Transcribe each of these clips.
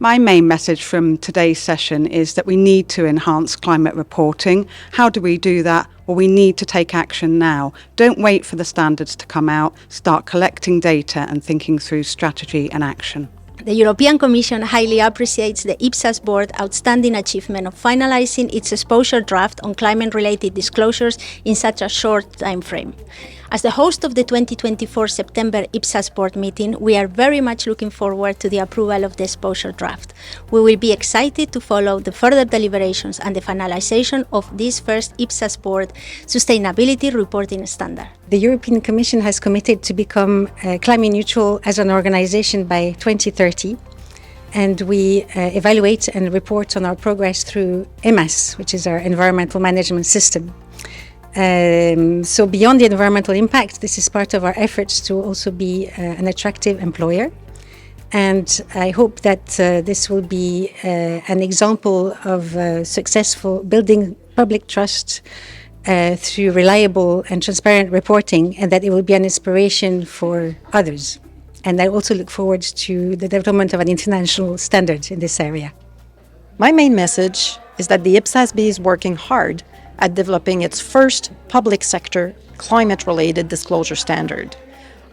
My main message from today's session is that we need to enhance climate reporting. How do we do that? Well, we need to take action now. Don't wait for the standards to come out. Start collecting data and thinking through strategy and action. The European Commission highly appreciates the IPSAS board's outstanding achievement of finalizing its exposure draft on climate-related disclosures in such a short time frame. As the host of the 2024 September IPSAS board meeting, we are very much looking forward to the approval of the exposure draft. We will be excited to follow the further deliberations and the finalization of this first IPSAS board sustainability reporting standard. The European Commission has committed to become climate neutral as an organization by 2030. And we evaluate and report on our progress through EMAS, which is our environmental management system. So beyond the environmental impact, this is part of our efforts to also be an attractive employer. And I hope that this will be an example of successful building public trust through reliable and transparent reporting, and that it will be an inspiration for others. And I also look forward to the development of an international standard in this area. My main message is that the IPSASB is working hard at developing its first public sector climate-related disclosure standard.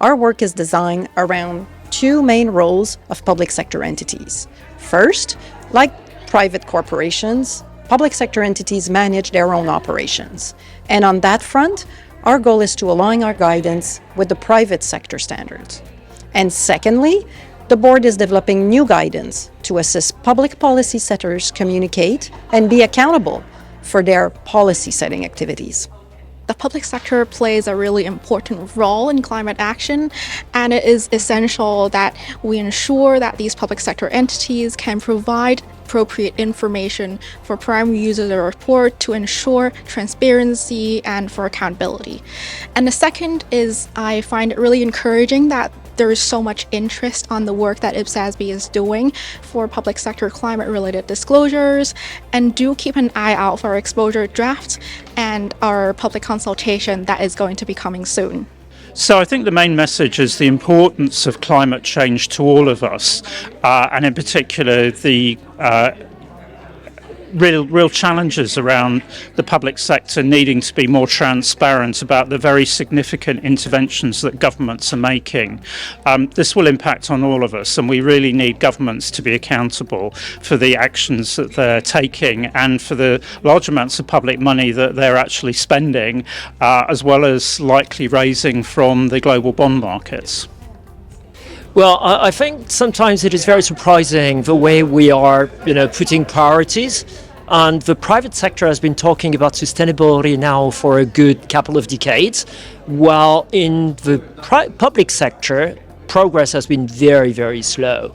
Our work is designed around two main roles of public sector entities. First, like private corporations, public sector entities manage their own operations. And on that front, our goal is to align our guidance with the private sector standards. And secondly, the board is developing new guidance to assist public policy setters communicate and be accountable for their policy-setting activities. The public sector plays a really important role in climate action, and it is essential that we ensure that these public sector entities can provide appropriate information for primary users of the report to ensure transparency and for accountability. And the second is I find it really encouraging that there is so much interest on the work that IPSASB is doing for public sector climate-related disclosures, and do keep an eye out for our exposure draft and our public consultation that is going to be coming soon. So I think the main message is the importance of climate change to all of us, and in particular the real challenges around the public sector needing to be more transparent about the very significant interventions that governments are making. This will impact on all of us, and we really need governments to be accountable for the actions that they're taking and for the large amounts of public money that they're actually spending, as well as likely raising from the global bond markets. Well, I think sometimes it is very surprising the way we are, putting priorities. And the private sector has been talking about sustainability now for a good couple of decades, while in the public sector, progress has been very, very slow.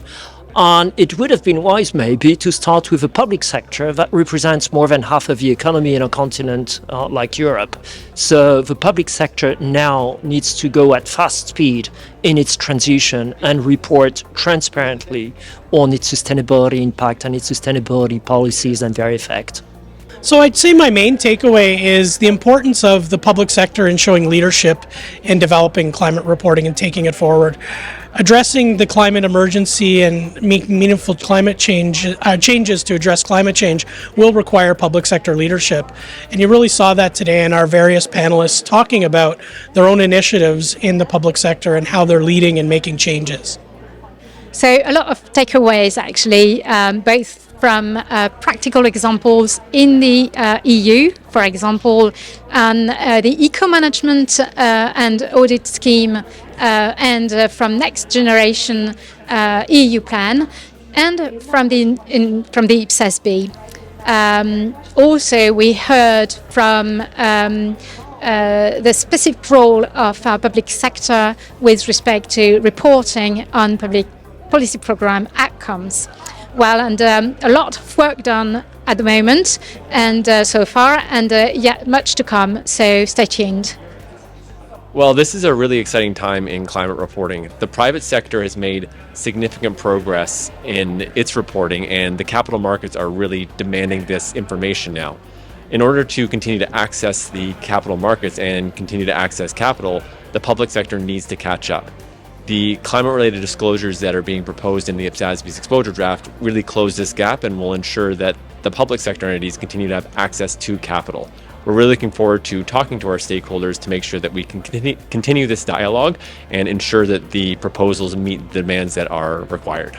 And it would have been wise maybe to start with the public sector that represents more than half of the economy in a continent like Europe. So the public sector now needs to go at fast speed in its transition and report transparently on its sustainability impact and its sustainability policies and their effect. So I'd say my main takeaway is the importance of the public sector in showing leadership in developing climate reporting and taking it forward. Addressing the climate emergency and making meaningful climate changes to address climate change will require public sector leadership. And you really saw that today in our various panelists talking about their own initiatives in the public sector and how they're leading and making changes. So a lot of takeaways actually, both from practical examples in the EU, for example, and the eco-management and audit scheme, and from next generation EU plan, and from the IPSASB. Also, we heard from the specific role of our public sector with respect to reporting on public policy program outcomes. Well, and a lot of work done at the moment, and so far, and yet much to come, so stay tuned. Well, this is a really exciting time in climate reporting. The private sector has made significant progress in its reporting, and the capital markets are really demanding this information now. In order to continue to access the capital markets and continue to access capital, the public sector needs to catch up. The climate-related disclosures that are being proposed in the IPSASB's exposure draft really close this gap and will ensure that the public sector entities continue to have access to capital. We're really looking forward to talking to our stakeholders to make sure that we can continue this dialogue and ensure that the proposals meet the demands that are required.